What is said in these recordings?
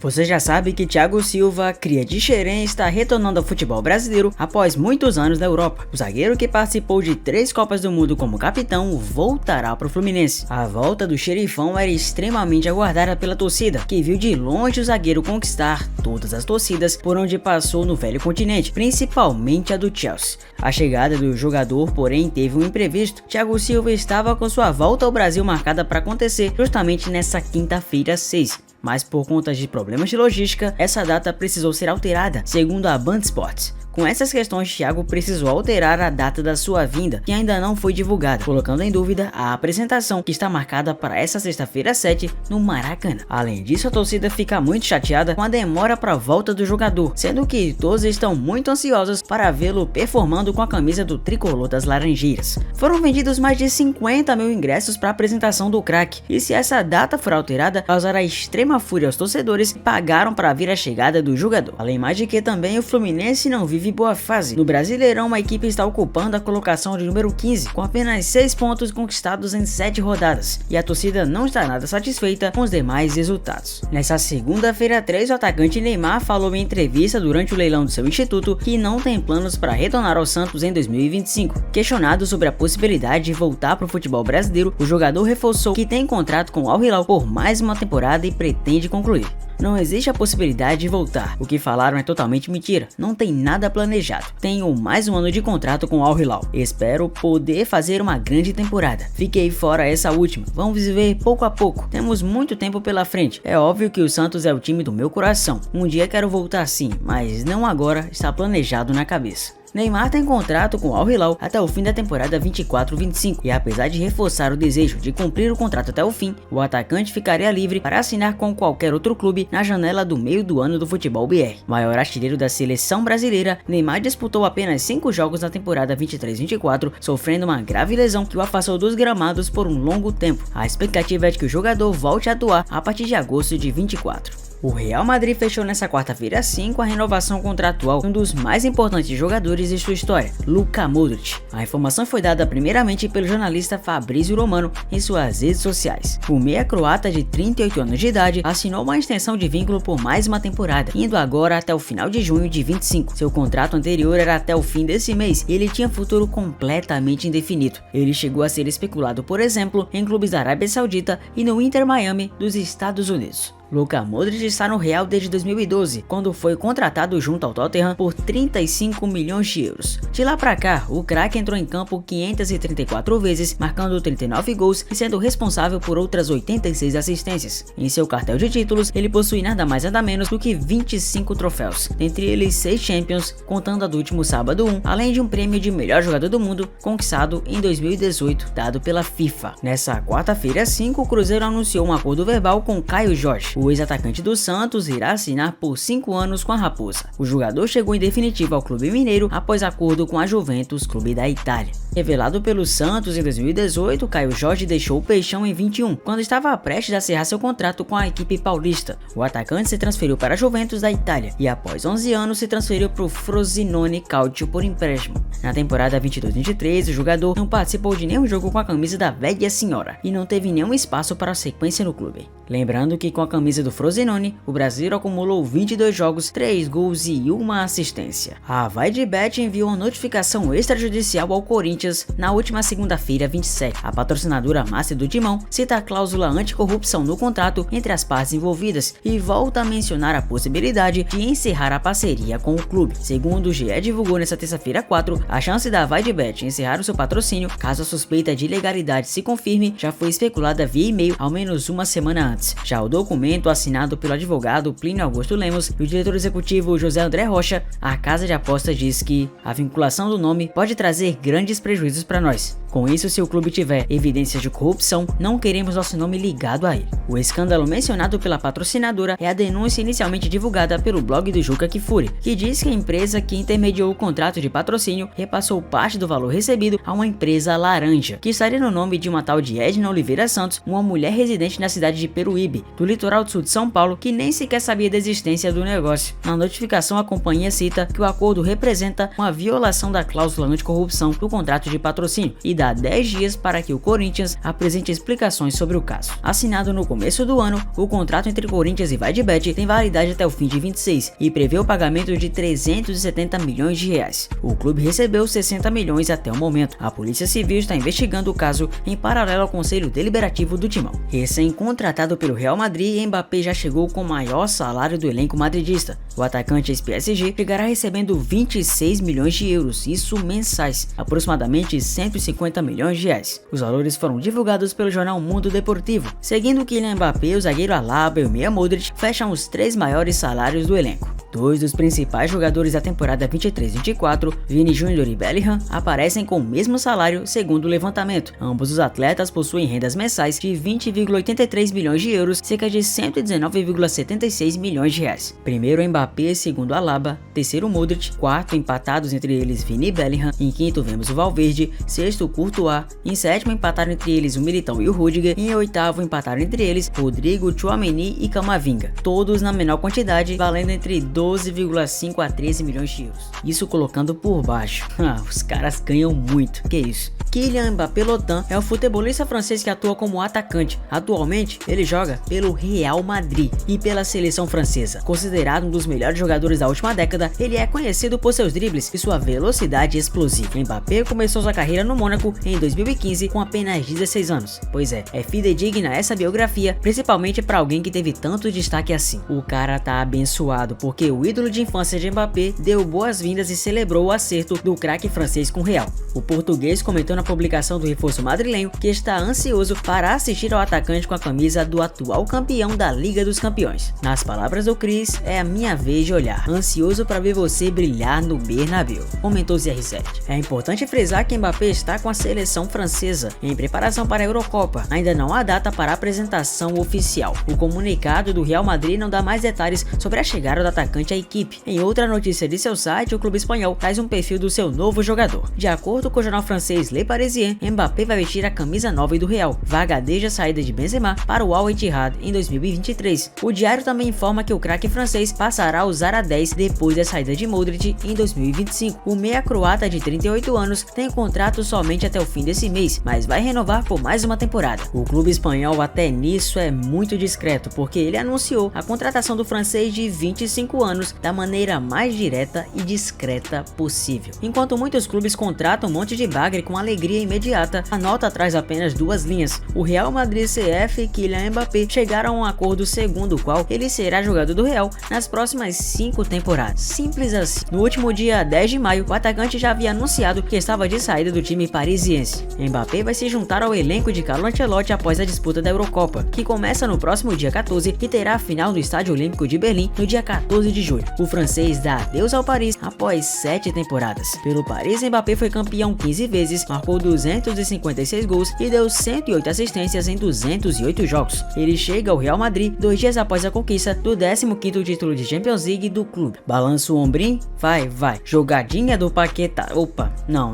Você já sabe que Thiago Silva, cria de Xerém, está retornando ao futebol brasileiro após muitos anos na Europa. O zagueiro que participou de 3 Copas do Mundo como capitão voltará para o Fluminense. A volta do xerifão era extremamente aguardada pela torcida, que viu de longe o zagueiro conquistar todas as torcidas por onde passou no velho continente, principalmente a do Chelsea. A chegada do jogador, porém, teve um imprevisto. Thiago Silva estava com sua volta ao Brasil marcada para acontecer justamente nessa quinta-feira 6. Mas por conta de problemas de logística, essa data precisou ser alterada, segundo a Band Sports. Com essas questões, Thiago precisou alterar a data da sua vinda, que ainda não foi divulgada, colocando em dúvida a apresentação que está marcada para essa sexta-feira 7 no Maracanã. Além disso, a torcida fica muito chateada com a demora para a volta do jogador, sendo que todos estão muito ansiosos para vê-lo performando com a camisa do tricolor das Laranjeiras. Foram vendidos mais de 50 mil ingressos para a apresentação do craque, e se essa data for alterada, causará extrema fúria aos torcedores que pagaram para ver a chegada do jogador. Além mais de que também o Fluminense não vive boa fase. No Brasileirão, a equipe está ocupando a colocação de número 15, com apenas 6 pontos conquistados em 7 rodadas, e a torcida não está nada satisfeita com os demais resultados. Nessa segunda-feira 3, o atacante Neymar falou em entrevista durante o leilão do seu instituto que não tem planos para retornar ao Santos em 2025. Questionado sobre a possibilidade de voltar para o futebol brasileiro, o jogador reforçou que tem contrato com o Al Hilal por mais uma temporada e pretende concluir. Não existe a possibilidade de voltar. O que falaram é totalmente mentira. Não tem nada planejado. Tenho mais um ano de contrato com o Al Hilal. Espero poder fazer uma grande temporada. Fiquei fora essa última. Vamos viver pouco a pouco. Temos muito tempo pela frente. É óbvio que o Santos é o time do meu coração. Um dia quero voltar sim, mas não agora. Está planejado na cabeça. Neymar tem contrato com o Al Hilal até o fim da temporada 24-25 e apesar de reforçar o desejo de cumprir o contrato até o fim, o atacante ficaria livre para assinar com qualquer outro clube na janela do meio do ano do futebol BR. Maior artilheiro da seleção brasileira, Neymar disputou apenas 5 jogos na temporada 23-24, sofrendo uma grave lesão que o afastou dos gramados por um longo tempo. A expectativa é de que o jogador volte a atuar a partir de agosto de 24. O Real Madrid fechou nessa quarta-feira 5 a renovação contratual de um dos mais importantes jogadores de sua história, Luka Modric. A informação foi dada primeiramente pelo jornalista Fabrizio Romano em suas redes sociais. O meia croata de 38 anos de idade assinou uma extensão de vínculo por mais uma temporada, indo agora até o final de junho de 25. Seu contrato anterior era até o fim desse mês e ele tinha futuro completamente indefinido. Ele chegou a ser especulado, por exemplo, em clubes da Arábia Saudita e no Inter Miami dos Estados Unidos. Luka Modric está no Real desde 2012, quando foi contratado junto ao Tottenham por 35 milhões de euros. De lá pra cá, o craque entrou em campo 534 vezes, marcando 39 gols e sendo responsável por outras 86 assistências. Em seu cartel de títulos, ele possui nada mais nada menos do que 25 troféus, dentre eles 6 Champions, contando a do último sábado 1, além de um prêmio de melhor jogador do mundo, conquistado em 2018, dado pela FIFA. Nessa quarta-feira 5, o Cruzeiro anunciou um acordo verbal com Caio Jorge. O ex-atacante do Santos irá assinar por 5 anos com a Raposa. O jogador chegou em definitivo ao clube mineiro após acordo com a Juventus, clube da Itália. Revelado pelo Santos em 2018, Caio Jorge deixou o Peixão em 21, quando estava prestes a encerrar seu contrato com a equipe paulista. O atacante se transferiu para a Juventus da Itália e após 11 anos se transferiu para o Frosinone Calcio por empréstimo. Na temporada 22-23, o jogador não participou de nenhum jogo com a camisa da Velha Senhora e não teve nenhum espaço para a sequência no clube. Lembrando que com a camisa do Frosinone, o brasileiro acumulou 22 jogos, 3 gols e 1 assistência. A VaideBet enviou uma notificação extrajudicial ao Corinthians na última segunda-feira 27. A patrocinadora master do Timão cita a cláusula anticorrupção no contrato entre as partes envolvidas e volta a mencionar a possibilidade de encerrar a parceria com o clube. Segundo o GE divulgou nesta terça-feira 4, a chance da VaideBet encerrar o seu patrocínio, caso a suspeita de ilegalidade se confirme, já foi especulada via e-mail ao menos uma semana antes. Já o documento assinado pelo advogado Plínio Augusto Lemos e o diretor executivo José André Rocha, a casa de apostas diz que a vinculação do nome pode trazer grandes prejuízos para nós. Com isso, se o clube tiver evidências de corrupção, não queremos nosso nome ligado a ele. O escândalo mencionado pela patrocinadora é a denúncia inicialmente divulgada pelo blog do Juca Kfouri, que diz que a empresa que intermediou o contrato de patrocínio repassou parte do valor recebido a uma empresa laranja, que estaria no nome de uma tal de Edna Oliveira Santos, uma mulher residente na cidade de Peruíbe, do litoral do sul de São Paulo, que nem sequer sabia da existência do negócio. Na notificação, a companhia cita que o acordo representa uma violação da cláusula anticorrupção do contrato de patrocínio e dá dá 10 dias para que o Corinthians apresente explicações sobre o caso. Assinado no começo do ano, o contrato entre Corinthians e VideBet tem validade até o fim de 26 e prevê o pagamento de 370 milhões de reais. O clube recebeu 60 milhões até o momento. A Polícia Civil está investigando o caso em paralelo ao Conselho Deliberativo do Timão. Recém-contratado pelo Real Madrid, Mbappé já chegou com o maior salário do elenco madridista. O atacante ex-PSG chegará recebendo 26 milhões de euros, isso mensais, aproximadamente 150 milhões de reais. Os valores foram divulgados pelo jornal Mundo Deportivo. Seguindo Kylian Mbappé, o zagueiro Alaba e o meia Modric fecham os 3 maiores salários do elenco. Dois dos principais jogadores da temporada 23-24, Vini Jr. e Bellingham, aparecem com o mesmo salário segundo o levantamento. Ambos os atletas possuem rendas mensais de 20,83 milhões de euros, cerca de 119,76 milhões de reais. Primeiro Mbappé, segundo Alaba, terceiro Modric, quarto empatados entre eles Vini e Bellingham, em quinto vemos o Valverde, sexto o Courtois, em sétimo empataram entre eles o Militão e o Rudiger, e em oitavo empataram entre eles Rodrigo, Tchouaméni e Camavinga, todos na menor quantidade, valendo entre 12,5 a 13 milhões de euros. Isso colocando por baixo. Os caras ganham muito. Que isso? Kylian Mbappé Lotan é um futebolista francês que atua como atacante. Atualmente, ele joga pelo Real Madrid e pela seleção francesa. Considerado um dos melhores jogadores da última década, ele é conhecido por seus dribles e sua velocidade explosiva. Mbappé começou sua carreira no Mônaco em 2015 com apenas 16 anos. Pois é fidedigna essa biografia, principalmente para alguém que teve tanto destaque assim. O cara tá abençoado porque o ídolo de infância de Mbappé deu boas-vindas e celebrou o acerto do craque francês com o Real. O português comentou na publicação do reforço madrilenho que está ansioso para assistir ao atacante com a camisa do atual campeão da Liga dos Campeões. Nas palavras do Chris, é a minha vez de olhar. Ansioso para ver você brilhar no Bernabéu, comentou CR7. É importante frisar que Mbappé está com a seleção francesa em preparação para a Eurocopa. Ainda não há data para a apresentação oficial. O comunicado do Real Madrid não dá mais detalhes sobre a chegada do atacante à equipe. Em outra notícia de seu site, o clube espanhol traz um perfil do seu novo jogador. De acordo com o jornal francês Le Parisien, Mbappé vai vestir a camisa 9 do Real, vaga desde a saída de Benzema para o Al Ittihad em 2023. O diário também informa que o craque francês passará a usar a 10 depois da saída de Modric em 2025. O meia croata de 38 anos tem contrato somente até o fim desse mês, mas vai renovar por mais uma temporada. O clube espanhol até nisso é muito discreto, porque ele anunciou a contratação do francês de 25 anos da maneira mais direta e discreta possível. Enquanto muitos clubes contratam um monte de bagre com alegria imediata, a nota traz apenas 2 linhas. O Real Madrid CF e Kylian Mbappé chegaram a um acordo segundo o qual ele será jogador do Real nas próximas 5 temporadas. Simples assim. No último dia 10 de maio, o atacante já havia anunciado que estava de saída do time parisiense. Mbappé vai se juntar ao elenco de Carlo Ancelotti após a disputa da Eurocopa, que começa no próximo dia 14 e terá a final no Estádio Olímpico de Berlim no dia 14 de julho. O francês dá adeus ao Paris após 7 temporadas. Pelo Paris, Mbappé foi campeão 15 vezes, marcou 256 gols e deu 108 assistências em 208 jogos. Ele chega ao Real Madrid 2 dias após a conquista do 15º título de Champions League do clube. Balança o ombrinho, vai. Jogadinha do Paquetá. Opa, não.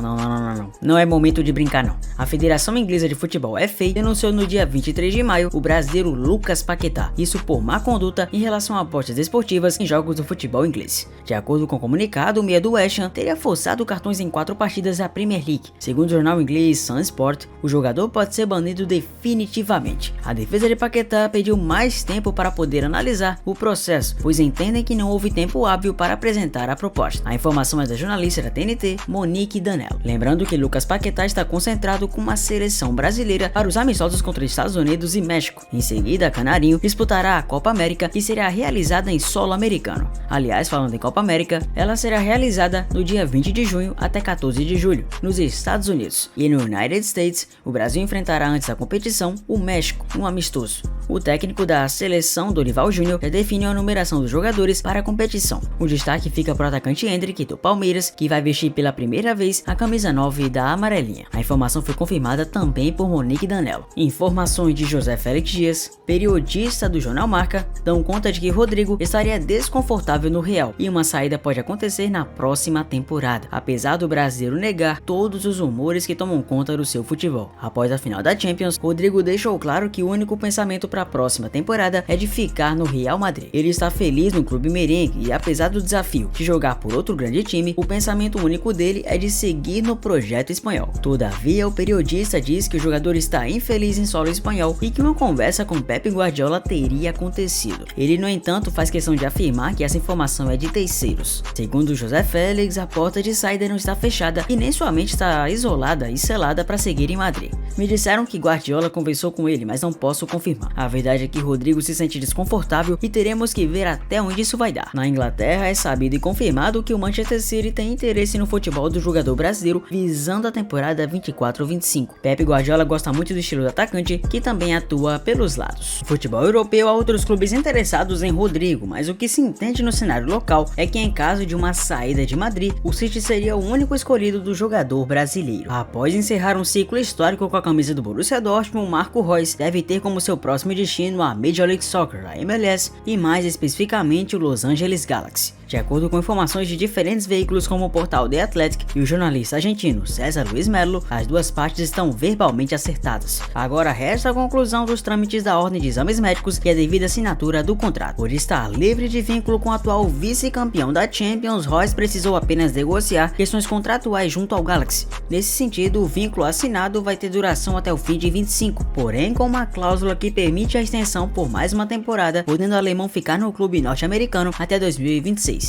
Não é momento de brincar não. A Federação Inglesa de Futebol FA denunciou no dia 23 de maio o brasileiro Lucas Paquetá, isso por má conduta em relação a apostas esportivas em jogos do futebol inglês. De acordo com o comunicado, o meia do West Ham teria forçado cartões em 4 partidas da Premier League. Segundo o jornal inglês Sun Sport, o jogador pode ser banido definitivamente. A defesa de Paquetá pediu mais tempo para poder analisar o processo, pois entendem que não houve tempo hábil para apresentar a proposta. A informação é da jornalista da TNT, Monique Danello. Lembrando que Lucas Paquetá está concentrado com uma seleção brasileira para os amistosos contra Estados Unidos e México. Em seguida, Canarinho disputará a Copa América, que será realizada em solo americano. Aliás, falando em Copa América, ela será realizada no dia 20 de junho até 14 de julho, nos Estados Unidos. E no United States, o Brasil enfrentará antes da competição o México, um amistoso. O técnico da seleção, Dorival Júnior, já definiu a numeração dos jogadores para a competição. O destaque fica para o atacante Endrick, do Palmeiras, que vai vestir pela primeira vez a camisa 9 da amarelinha. A informação foi confirmada também por Monique Danello. Informações de José Félix Dias, periodista do jornal Marca, dão conta de que Rodrigo estaria desconfortável no Real e uma saída pode acontecer na próxima temporada, apesar do brasileiro negar todos os rumores que tomam conta do seu futebol. Após a final da Champions, Rodrigo deixou claro que o único pensamento para para a próxima temporada é de ficar no Real Madrid. Ele está feliz no clube merengue e apesar do desafio de jogar por outro grande time, o pensamento único dele é de seguir no projeto espanhol. Todavia, o periodista diz que o jogador está infeliz em solo espanhol e que uma conversa com Pep Guardiola teria acontecido. Ele, no entanto, faz questão de afirmar que essa informação é de terceiros. Segundo José Félix, a porta de saída não está fechada e nem sua mente está isolada e selada para seguir em Madrid. Me disseram que Guardiola conversou com ele, mas não posso confirmar. A verdade é que Rodrigo se sente desconfortável e teremos que ver até onde isso vai dar. Na Inglaterra, é sabido e confirmado que o Manchester City tem interesse no futebol do jogador brasileiro visando a temporada 24-25. Pep Guardiola gosta muito do estilo do atacante, que também atua pelos lados. No futebol europeu, há outros clubes interessados em Rodrigo, mas o que se entende no cenário local é que em caso de uma saída de Madrid, o City seria o único escolhido do jogador brasileiro. Após encerrar um ciclo histórico com a camisa do Borussia Dortmund, Marco Reus deve ter como seu próximo destino a Major League Soccer, a MLS, e mais especificamente o Los Angeles Galaxy. De acordo com informações de diferentes veículos como o portal The Athletic e o jornalista argentino César Luis Melo, as duas partes estão verbalmente acertadas. Agora resta a conclusão dos trâmites da ordem de exames médicos e a devida assinatura do contrato. Por estar livre de vínculo com o atual vice-campeão da Champions, Reus precisou apenas negociar questões contratuais junto ao Galaxy. Nesse sentido, o vínculo assinado vai ter duração até o fim de 25, porém com uma cláusula que permite a extensão por mais uma temporada, podendo o alemão ficar no clube norte-americano até 2026.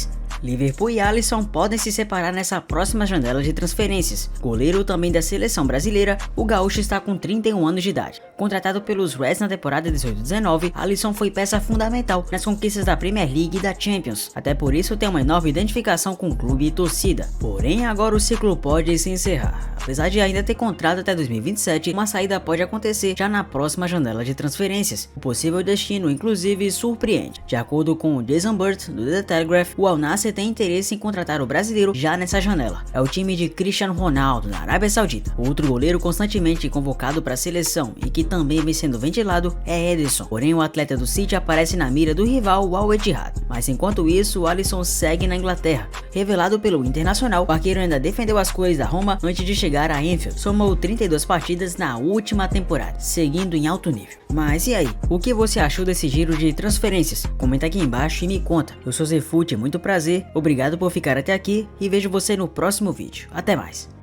Liverpool e Alisson podem se separar nessa próxima janela de transferências. Goleiro também da seleção brasileira, o gaúcho está com 31 anos de idade. Contratado pelos Reds na temporada 18-19, Alisson foi peça fundamental nas conquistas da Premier League e da Champions. Até por isso tem uma enorme identificação com o clube e torcida. Porém, agora o ciclo pode se encerrar. Apesar de ainda ter contrato até 2027, uma saída pode acontecer já na próxima janela de transferências. O possível destino, inclusive, surpreende. De acordo com o Jason Burt, do The Telegraph, o Al Nassr tem interesse em contratar o brasileiro já nessa janela. É o time de Cristiano Ronaldo, na Arábia Saudita. Outro goleiro constantemente convocado para a seleção e que também vem sendo ventilado é Ederson. Porém, o atleta do City aparece na mira do rival, o Al Ittihad. Mas enquanto isso, o Alisson segue na Inglaterra. Revelado pelo Internacional, o arqueiro ainda defendeu as cores da Roma antes de chegar a Anfield. Somou 32 partidas na última temporada, seguindo em alto nível. Mas e aí, o que você achou desse giro de transferências? Comenta aqui embaixo e me conta. Eu sou Zefute, muito prazer, obrigado por ficar até aqui e vejo você no próximo vídeo. Até mais!